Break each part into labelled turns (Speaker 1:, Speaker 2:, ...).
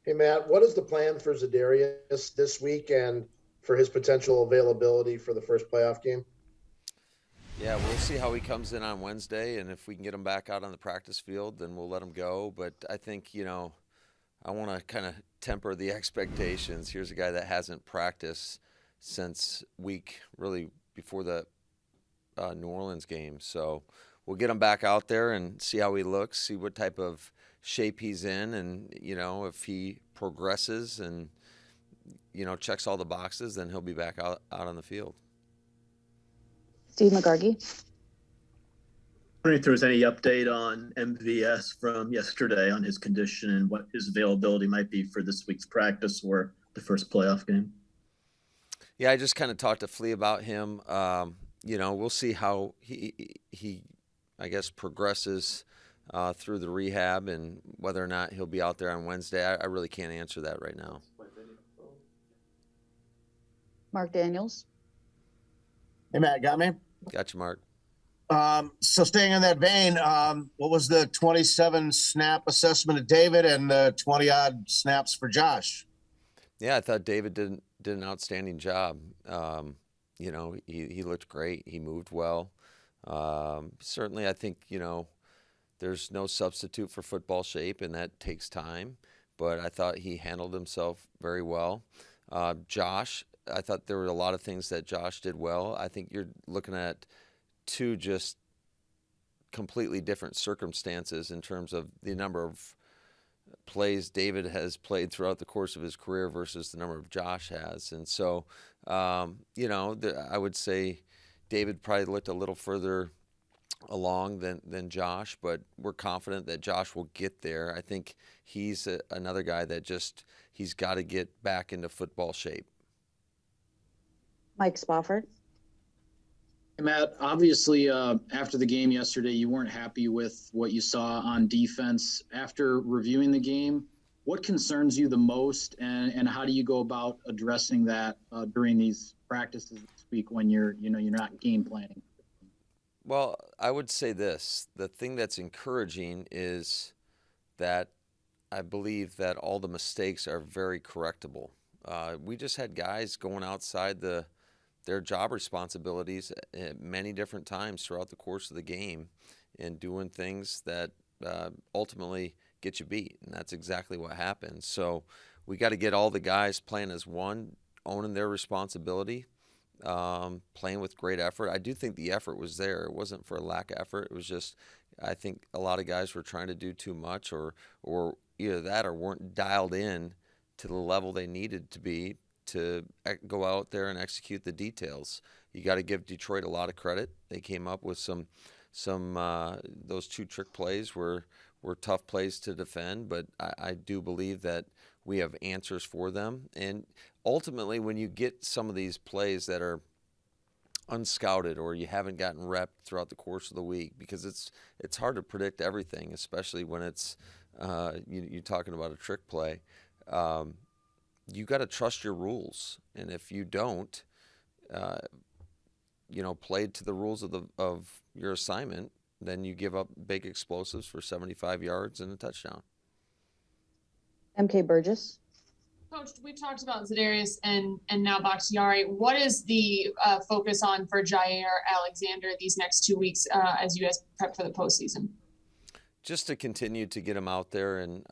Speaker 1: Hey, Matt, what is the plan for Zadarius this week and for his potential availability for the first playoff game?
Speaker 2: Yeah, we'll see how he comes in on Wednesday, and if we can get him back out on the practice field, then we'll let him go. But I think, I want to kind of temper the expectations. Here's a guy that hasn't practiced since week really before the New Orleans game. So we'll get him back out there and see how he looks, see what type of shape he's in, and, if he progresses and, checks all the boxes, then he'll be back out on the field.
Speaker 3: Steve McGargy.
Speaker 4: Wondering if there was any update on MVS from yesterday on his condition and what his availability might be for this week's practice or the first playoff game.
Speaker 2: Yeah, I just kind of talked to Flea about him. We'll see how he I guess, progresses through the rehab and whether or not he'll be out there on Wednesday. I really can't answer that right now.
Speaker 3: Mark Daniels.
Speaker 5: Hey, Matt, got me?
Speaker 2: Gotcha, Mark.
Speaker 5: So staying in that vein, what was the 27 snap assessment of David and the 20 odd snaps for Josh?
Speaker 2: Yeah, I thought David did an outstanding job. He looked great. He moved well. Certainly, I think, there's no substitute for football shape, and that takes time. But I thought he handled himself very well. Josh, I thought there were a lot of things that Josh did well. I think you're looking at two just completely different circumstances in terms of the number of plays David has played throughout the course of his career versus the number of Josh has. And so, I would say David probably looked a little further along than Josh, but we're confident that Josh will get there. I think he's another guy that he's got to get back into football shape.
Speaker 3: Mike Spofford.
Speaker 6: Matt, obviously, after the game yesterday, you weren't happy with what you saw on defense. After reviewing the game, what concerns you the most, and how do you go about addressing that during these practices this week when you're not game planning?
Speaker 2: Well, I would say this. The thing that's encouraging is that I believe that all the mistakes are very correctable. We just had guys going outside their job responsibilities at many different times throughout the course of the game and doing things that ultimately get you beat. And that's exactly what happened. So we got to get all the guys playing as one, owning their responsibility, playing with great effort. I do think the effort was there. It wasn't for a lack of effort. It was just, I think a lot of guys were trying to do too much or either that or weren't dialed in to the level they needed to be to go out there and execute the details. You got to give Detroit a lot of credit. They came up with some those two trick plays were tough plays to defend, but I do believe that we have answers for them. And ultimately, when you get some of these plays that are unscouted or you haven't gotten rep throughout the course of the week, because it's hard to predict everything, especially when it's you're talking about a trick play. You got to trust your rules, and if you don't, play to the rules of your assignment, then you give up big explosives for 75 yards and a touchdown.
Speaker 3: MK Burgess.
Speaker 7: Coach, we've talked about Zadarius and now Bakhtiari. What is the focus on for Jair Alexander these next 2 weeks as you guys prep for the postseason?
Speaker 2: Just to continue to get him out there and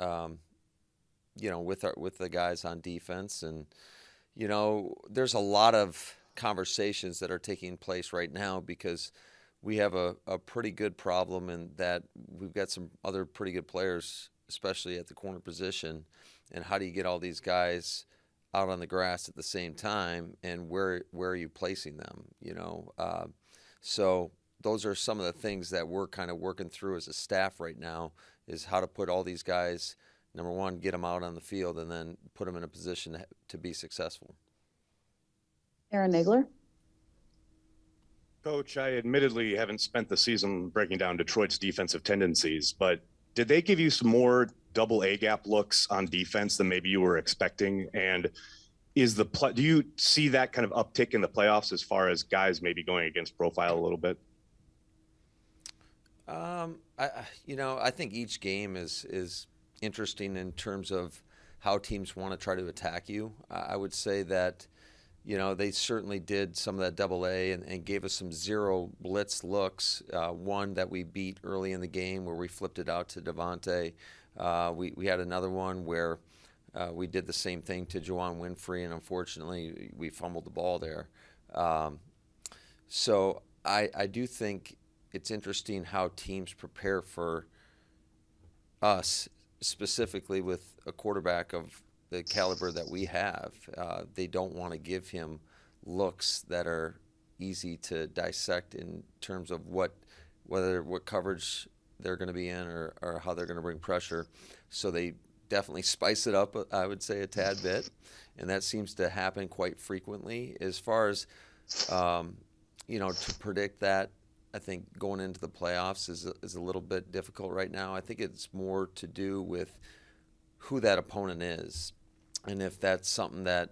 Speaker 2: with the guys on defense. And, there's a lot of conversations that are taking place right now because we have a pretty good problem in that we've got some other pretty good players, especially at the corner position. And how do you get all these guys out on the grass at the same time, and where are you placing them, So those are some of the things that we're kind of working through as a staff right now, is how to put all these guys, number one, get them out on the field, and then put them in a position to be successful.
Speaker 3: Aaron Nagler.
Speaker 8: Coach, I admittedly haven't spent the season breaking down Detroit's defensive tendencies, but did they give you some more double A gap looks on defense than maybe you were expecting? And do you see that kind of uptick in the playoffs as far as guys maybe going against profile a little bit?
Speaker 2: I think each game is interesting in terms of how teams want to try to attack you. I would say that, they certainly did some of that double A and gave us some zero blitz looks. One that we beat early in the game where we flipped it out to Devontae. We had another one where we did the same thing to Juwan Winfrey, and unfortunately we fumbled the ball there. So I do think it's interesting how teams prepare for us, specifically with a quarterback of the caliber that we have. They don't want to give him looks that are easy to dissect in terms of what coverage they're going to be in or how they're going to bring pressure. So they definitely spice it up, I would say, a tad bit, and that seems to happen quite frequently. As far as to predict that, I think going into the playoffs is a little bit difficult right now. I think it's more to do with who that opponent is, and if that's something that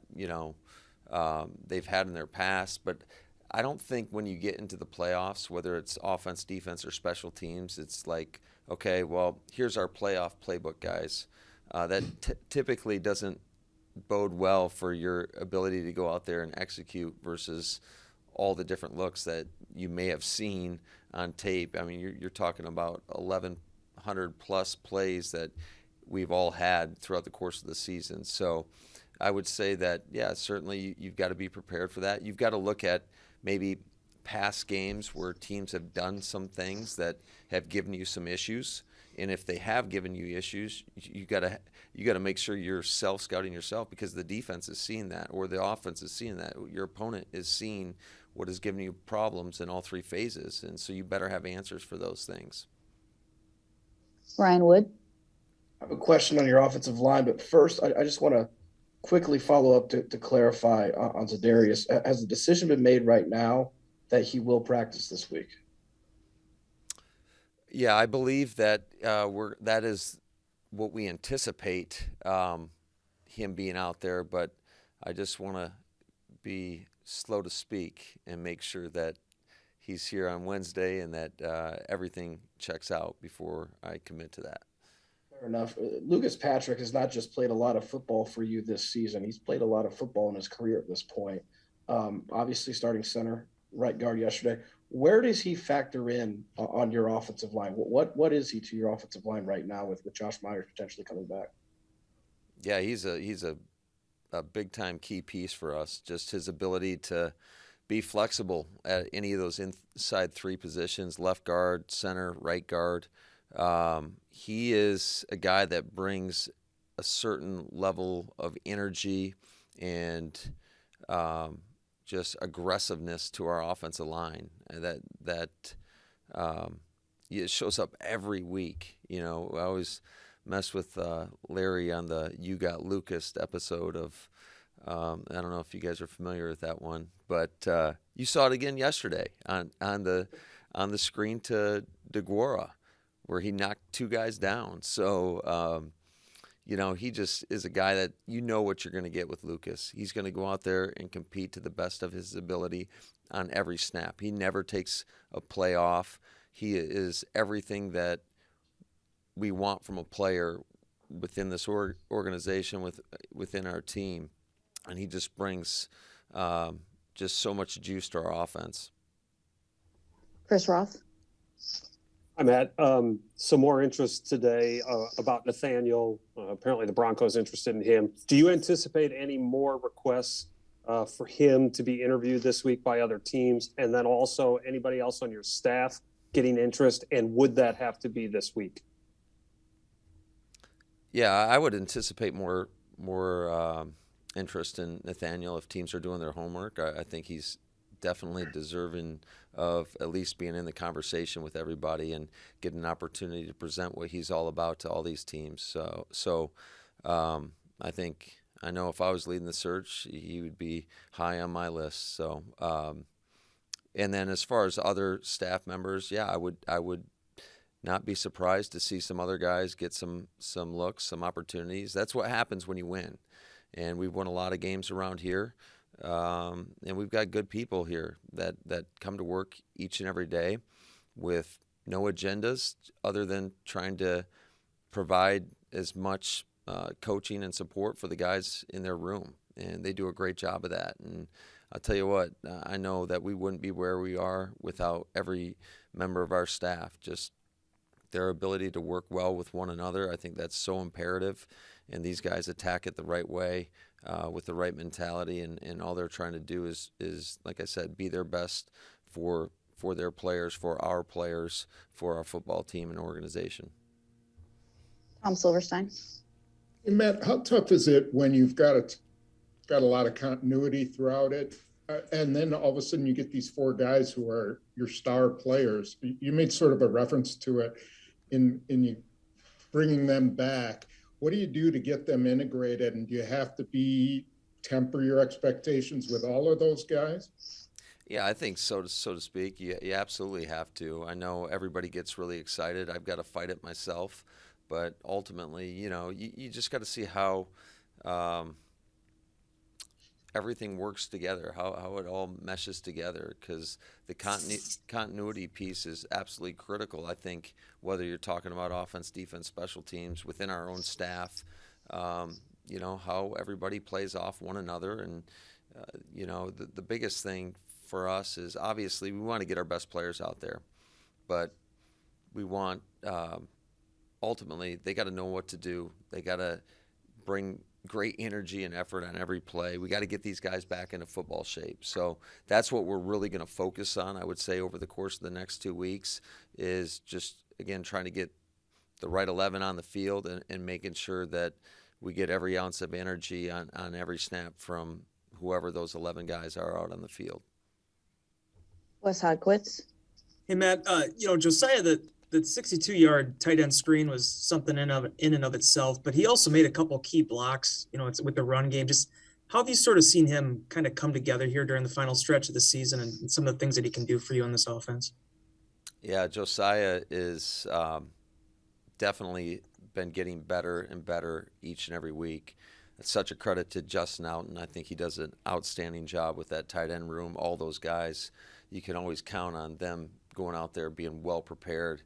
Speaker 2: they've had in their past. But I don't think when you get into the playoffs, whether it's offense, defense, or special teams, it's like, okay, well, here's our playoff playbook, guys. That typically doesn't bode well for your ability to go out there and execute versus all the different looks that you may have seen on tape. I mean, you're talking about 1,100 plus plays that we've all had throughout the course of the season. So I would say that, yeah, certainly you've got to be prepared for that. You've got to look at maybe past games where teams have done some things that have given you some issues. And if they have given you issues, you got to make sure you're self-scouting yourself, because the defense is seeing that, or the offense is seeing that. Your opponent is seeing what is giving you problems in all three phases, and so you better have answers for those things.
Speaker 3: Ryan Wood.
Speaker 9: I have a question on your offensive line, but first, I just want to quickly follow up to clarify on Za'Darius. Has the decision been made right now that he will practice this week?
Speaker 2: Yeah, I believe that that is what we anticipate, him being out there. But I just want to be slow to speak and make sure that he's here on Wednesday and that everything checks out before I commit to that.
Speaker 9: Fair enough. Lucas Patrick has not just played a lot of football for you this season. He's played a lot of football in his career at this point. Obviously starting center, right guard yesterday. Where does he factor in on your offensive line? What is he to your offensive line right now with Josh Myers potentially coming back?
Speaker 2: Yeah, he's a big time key piece for us. Just his ability to be flexible at any of those inside three positions: left guard, center, right guard. He is a guy that brings a certain level of energy and just aggressiveness to our offensive line that it shows up every week. I always mess with Larry on the "You Got Lucas" episode of I don't know if you guys are familiar with that one, but you saw it again yesterday on the screen to DeGuara, where he knocked two guys down. So he just is a guy that what you're going to get with Lucas. He's going to go out there and compete to the best of his ability on every snap. He never takes a play off. He is everything that we want from a player within this organization, within our team, and he just brings just so much juice to our offense.
Speaker 3: Chris Roth.
Speaker 10: Hi, Matt. Some more interest today about Nathaniel. Apparently the Broncos interested in him. Do you anticipate any more requests for him to be interviewed this week by other teams? And then also anybody else on your staff getting interest? And would that have to be this week?
Speaker 2: Yeah, I would anticipate more interest in Nathaniel if teams are doing their homework. I think he's definitely deserving of at least being in the conversation with everybody and getting an opportunity to present what he's all about to all these teams. So I know if I was leading the search, he would be high on my list. So, and then as far as other staff members, yeah, I would not be surprised to see some other guys get some looks, some opportunities. That's what happens when you win. And we've won a lot of games around here. And we've got good people here that come to work each and every day with no agendas other than trying to provide as much coaching and support for the guys in their room, and they do a great job of that. And I'll tell you what, I know that we wouldn't be where we are without every member of our staff. Just their ability to work well with one another, I think that's so imperative. And these guys attack it the right way, with the right mentality, and all they're trying to do is like I said, be their best for their players, for our players, for our football team and organization.
Speaker 3: Tom Silverstein.
Speaker 11: Hey, Matt, how tough is it when you've got a lot of continuity throughout it, and then all of a sudden you get these four guys who are your star players? You made sort of a reference to it in you bringing them back. What do you do to get them integrated, and do you have to temper your expectations with all of those guys?
Speaker 2: Yeah, I think so to speak. You absolutely have to. I know everybody gets really excited. I've got to fight it myself, but ultimately, you just got to see how everything works together, how it all meshes together, because the continuity piece is absolutely critical. I think whether you're talking about offense, defense, special teams, within our own staff, how everybody plays off one another. And, the biggest thing for us is obviously we want to get our best players out there, but we want, ultimately, they got to know what to do. They got to bring great energy and effort on every play. We got to get these guys back into football shape. So that's what we're really going to focus on, I would say, over the course of the next 2 weeks, is just, again, trying to get the right 11 on the field and making sure that we get every ounce of energy on every snap from whoever those 11 guys are out on the field.
Speaker 3: Wes Hodkowitz.
Speaker 12: Hey, Matt, Josiah, the 62-yard tight end screen was something in and of itself, but he also made a couple key blocks, it's with the run game. Just how have you sort of seen him kind of come together here during the final stretch of the season, and some of the things that he can do for you on this offense?
Speaker 2: Yeah, Josiah is definitely been getting better and better each and every week. It's such a credit to Justin Outen. I think he does an outstanding job with that tight end room. All those guys, you can always count on them going out there being well prepared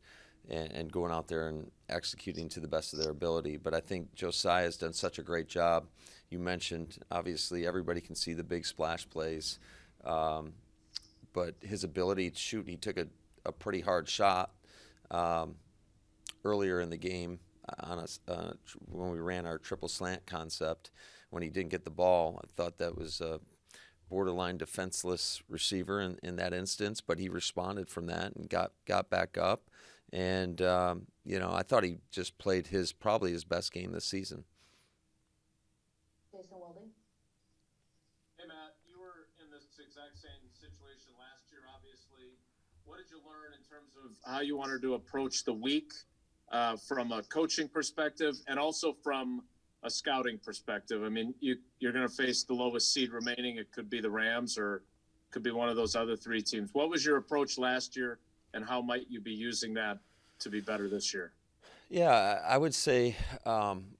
Speaker 2: and going out there and executing to the best of their ability. But I think Josiah has done such a great job. You mentioned, obviously, everybody can see the big splash plays, but his ability to shoot, he took a pretty hard shot earlier in the game on when we ran our triple slant concept. When he didn't get the ball, I thought that was a borderline defenseless receiver in that instance, but he responded from that and got back up. And, I thought he just played probably his best game this season.
Speaker 3: Jason Welding.
Speaker 13: Hey, Matt, you were in this exact same situation last year, obviously. What did you learn in terms of how you wanted to approach the week from a coaching perspective and also from a scouting perspective? I mean, you're going to face the lowest seed remaining. It could be the Rams or could be one of those other three teams. What was your approach last year, and how might you be using that to be better this year?
Speaker 2: Yeah, I would say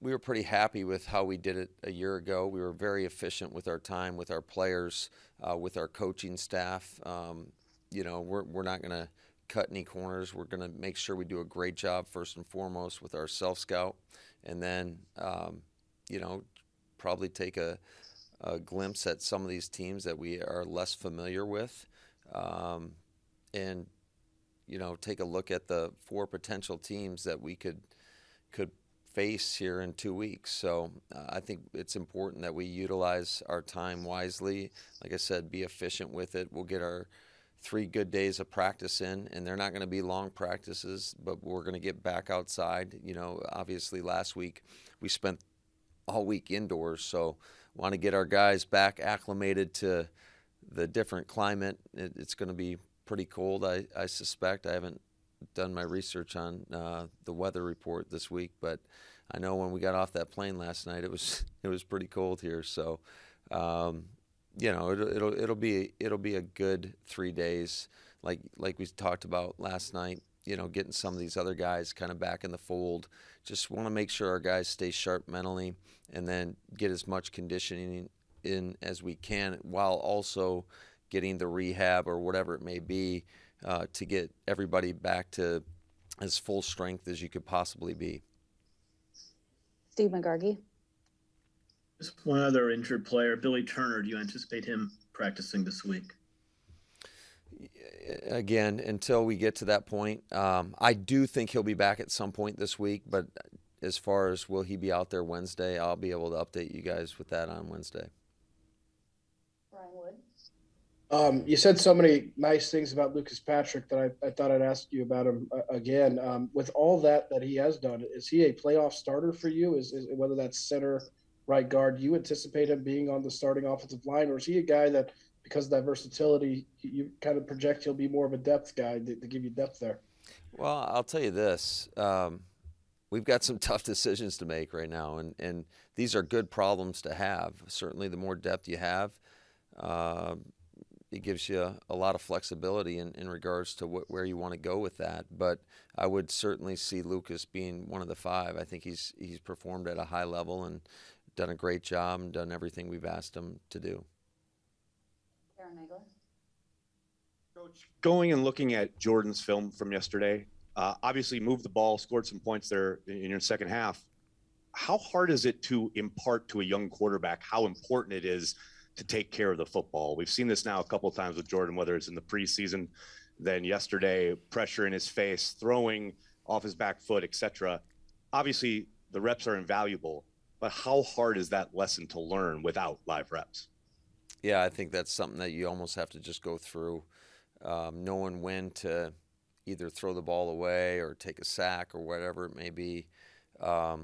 Speaker 2: we were pretty happy with how we did it a year ago. We were very efficient with our time, with our players, with our coaching staff. We're not going to cut any corners. We're going to make sure we do a great job first and foremost with our self-scout, and then probably take a glimpse at some of these teams that we are less familiar with, and take a look at the 4 potential teams that we could face here in 2 weeks. So I think it's important that we utilize our time wisely. Like I said, be efficient with it. We'll get our 3 good days of practice in, and they're not going to be long practices, but we're going to get back outside. Obviously last week we spent all week indoors, so want to get our guys back acclimated to the different climate. It's going to be pretty cold, I suspect. I haven't done my research on the weather report this week, but I know when we got off that plane last night, it was pretty cold here. So, it'll be a good 3 days, like we talked about last night. Getting some of these other guys kind of back in the fold. Just want to make sure our guys stay sharp mentally, and then get as much conditioning in as we can, while also getting the rehab or whatever it may be to get everybody back to as full strength as you could possibly be.
Speaker 3: Steve McGargy.
Speaker 4: Just one other injured player, Billy Turner. Do you anticipate him practicing this week?
Speaker 2: Again, until we get to that point, I do think he'll be back at some point this week, but as far as will he be out there Wednesday, I'll be able to update you guys with that on Wednesday.
Speaker 3: Brian Wood.
Speaker 9: You said so many nice things about Lucas Patrick that I thought I'd ask you about him again. With all that he has done, is he a playoff starter for you? Is whether that's center, right guard, you anticipate him being on the starting offensive line, or is he a guy that, because of that versatility, you kind of project he'll be more of a depth guy to give you depth there?
Speaker 2: Well, I'll tell you this. We've got some tough decisions to make right now, and these are good problems to have. Certainly the more depth you have, it gives you a lot of flexibility in regards to where you want to go with that. But I would certainly see Lucas being one of the five. I think he's performed at a high level and done a great job and done everything we've asked him to do.
Speaker 8: Coach, going and looking at Jordan's film from yesterday, obviously moved the ball, scored some points there in your second half. How hard is it to impart to a young quarterback how important it is to take care of the football? We've seen this now a couple of times with Jordan, whether it's in the preseason, then yesterday, pressure in his face, throwing off his back foot, etc. Obviously, the reps are invaluable, but how hard is that lesson to learn without live reps?
Speaker 2: Yeah, I think that's something that you almost have to just go through, knowing when to either throw the ball away or take a sack or whatever it may be. I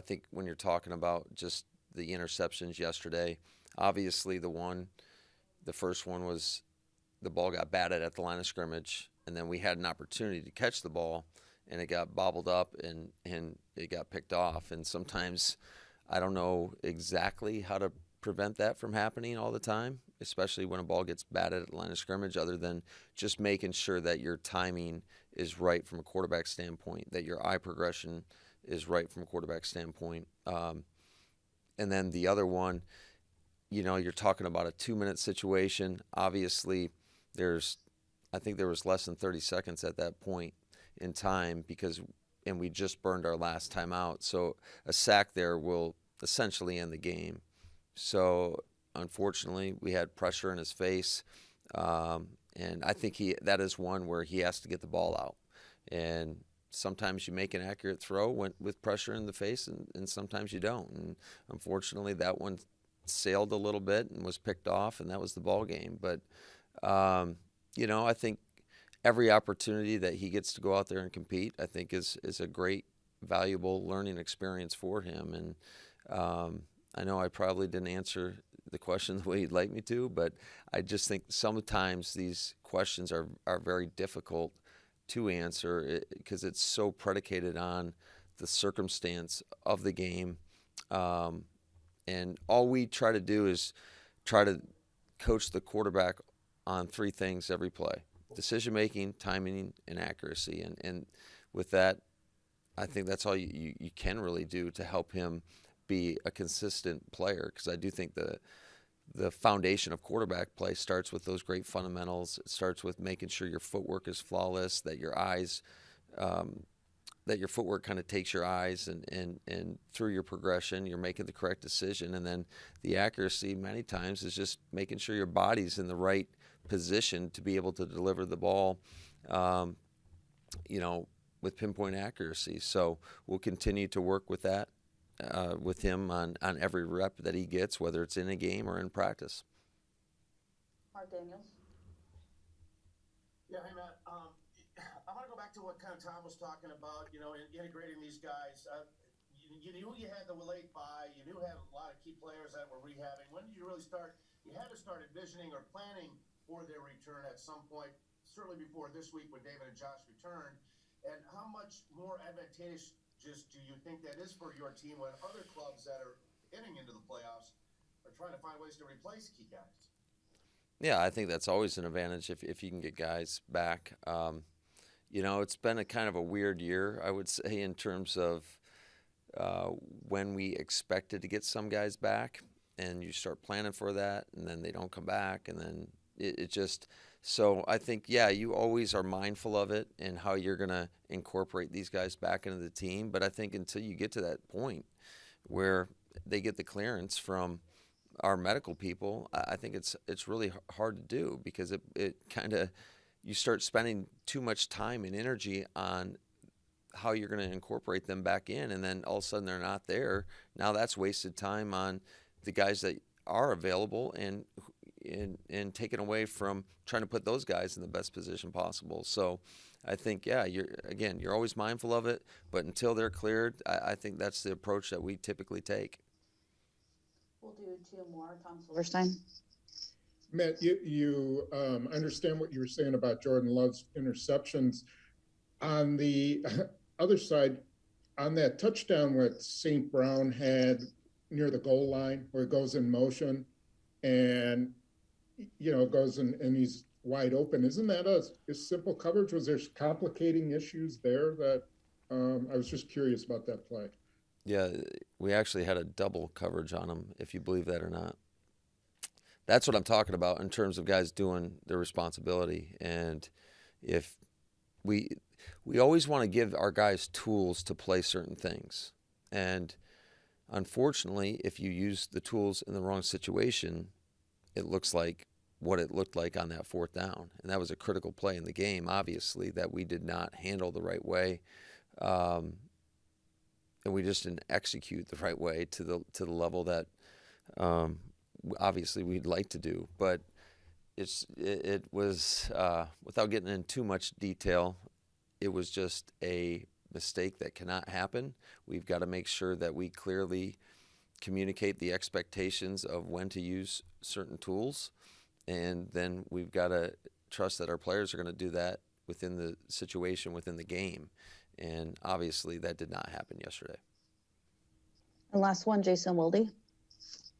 Speaker 2: think when you're talking about just the interceptions yesterday, obviously the first one was the ball got batted at the line of scrimmage, and then we had an opportunity to catch the ball, and it got bobbled up and it got picked off. And sometimes I don't know exactly how to prevent that from happening all the time, especially when a ball gets batted at the line of scrimmage, other than just making sure that your timing is right from a quarterback standpoint, that your eye progression is right from a quarterback standpoint. And then the other one, you're talking about a 2-minute situation. Obviously, I think there was less than 30 seconds at that point in time and we just burned our last timeout. So a sack there will essentially end the game. So unfortunately, we had pressure in his face, and I think that is one where he has to get the ball out. And sometimes you make an accurate throw with pressure in the face, and sometimes you don't. And unfortunately, that one sailed a little bit and was picked off, and that was the ball game. But I think every opportunity that he gets to go out there and compete, I think is a great, valuable learning experience for him. And I know I probably didn't answer the question the way you'd like me to, but I just think sometimes these questions are very difficult to answer because it's so predicated on the circumstance of the game. And all we try to do is try to coach the quarterback on three things every play: decision-making, timing, and accuracy. And with that, I think that's all you can really do to help him be a consistent player, because I do think the foundation of quarterback play starts with those great fundamentals. It starts with making sure your footwork is flawless, that your eyes, that your footwork kind of takes your eyes, and through your progression, you're making the correct decision. And then the accuracy many times is just making sure your body's in the right position to be able to deliver the ball, with pinpoint accuracy. So we'll continue to work with that. With him on every rep that he gets, whether it's in a game or in practice.
Speaker 3: Mark Daniels.
Speaker 5: Yeah, hey, Matt. I want to go back to what kind of Tom was talking about, in integrating these guys. You knew you had the late bye. You knew you had a lot of key players that were rehabbing. When did you really start? You had to start envisioning or planning for their return at some point, certainly before this week when David and Josh returned. And how much more advantageous do you think that is for your team when other clubs that are getting into the playoffs are trying to find ways to replace key guys?
Speaker 2: Yeah, I think that's always an advantage if you can get guys back. It's been a kind of a weird year, I would say, in terms of when we expected to get some guys back, and you start planning for that, and then they don't come back, and then it just So I think, yeah, you always are mindful of it and how you're going to incorporate these guys back into the team. But I think until you get to that point where they get the clearance from our medical people, I think it's really hard to do, because it kind of, you start spending too much time and energy on how you're going to incorporate them back in, and then all of a sudden they're not there. Now that's wasted time on the guys that are available, and taken away from trying to put those guys in the best position possible. So I think, yeah, you're always mindful of it, but until they're cleared, I think that's the approach that we typically take.
Speaker 3: We'll do two more. Tom Silverstein.
Speaker 11: Matt, you understand what you were saying about Jordan Love's interceptions. On the other side, on that touchdown what St. Brown had near the goal line, where it goes in motion and, goes and he's wide open. Isn't that a simple coverage? Was there complicating issues there that I was just curious about that play?
Speaker 2: Yeah, we actually had a double coverage on him, if you believe that or not. That's what I'm talking about in terms of guys doing their responsibility. And if we always want to give our guys tools to play certain things. And unfortunately, if you use the tools in the wrong situation, it looks like what it looked like on that fourth down. And that was a critical play in the game, obviously, that we did not handle the right way. And we just didn't execute the right way to the level that obviously we'd like to do. But it was, without getting into too much detail, it was just a mistake that cannot happen. We've got to make sure that we clearly communicate the expectations of when to use certain tools, and then we've got to trust that our players are going to do that within the situation, within the game. And obviously that did not happen yesterday.
Speaker 3: And last one, Jason Wilde.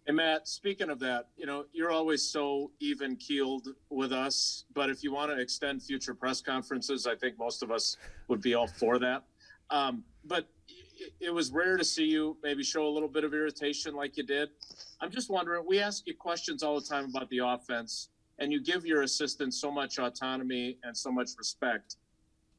Speaker 13: Hey, Matt, speaking of that, you're always so even-keeled with us, but if you want to extend future press conferences, I think most of us would be all for that. But it was rare to see you maybe show a little bit of irritation like you did. I'm just wondering, we ask you questions all the time about the offense, and you give your assistants so much autonomy and so much respect.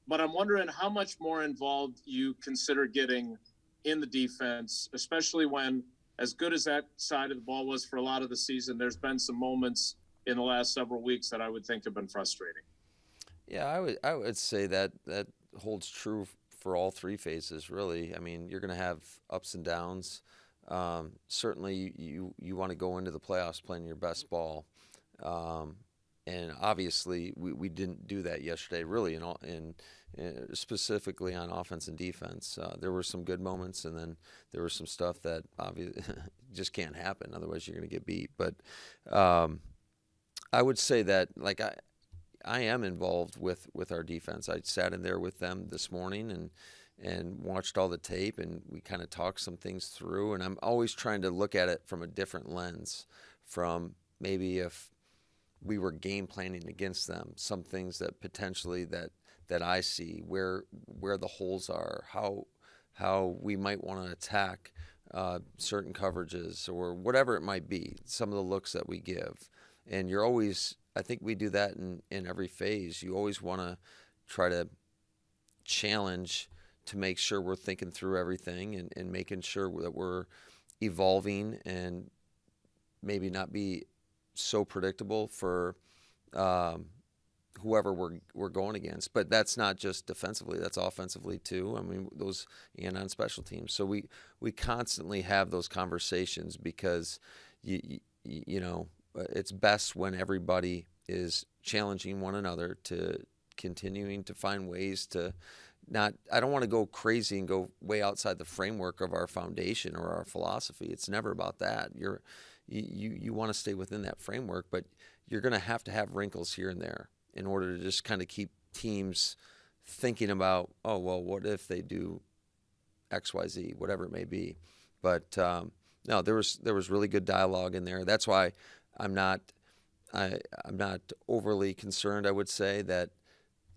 Speaker 13: But I'm wondering how much more involved you consider getting in the defense, especially when, as good as that side of the ball was for a lot of the season, there's been some moments in the last several weeks that I would think have been frustrating.
Speaker 2: Yeah, I would say that holds true for all three phases, really. I mean, you're going to have ups and downs. Certainly, you want to go into the playoffs playing your best ball. And obviously, we didn't do that yesterday, really, specifically on offense and defense. There were some good moments, and then there was some stuff that obviously just can't happen. Otherwise, you're going to get beat. But I would say that, like, I am involved with our defense. I sat in there with them this morning and watched all the tape, and we kind of talked some things through. And I'm always trying to look at it from a different lens, from maybe if we were game planning against them, some things that potentially that I see, where the holes are, how we might want to attack certain coverages or whatever it might be, some of the looks that we give. And you're always, I think we do that in every phase. You always want to try to challenge to make sure we're thinking through everything and making sure that we're evolving and maybe not be so predictable for whoever we're going against. But that's not just defensively, that's offensively too. I mean, those, and on special teams. So we constantly have those conversations, because you know, it's best when everybody is challenging one another, to continuing to find ways to not, I don't want to go crazy and go way outside the framework of our foundation or our philosophy. It's never about that. You want to stay within that framework, but you're going to have wrinkles here and there in order to just kind of keep teams thinking about, oh, well, what if they do X, Y, Z, whatever it may be. But no, there was really good dialogue in there. That's why I'm not overly concerned, I would say, that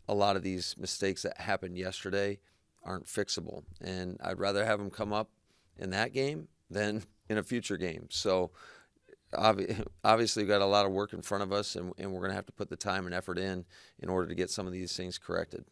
Speaker 2: a lot of these mistakes that happened yesterday aren't fixable. And I'd rather have them come up in that game than in a future game. So obviously we've got a lot of work in front of us, and we're going to have to put the time and effort in order to get some of these things corrected.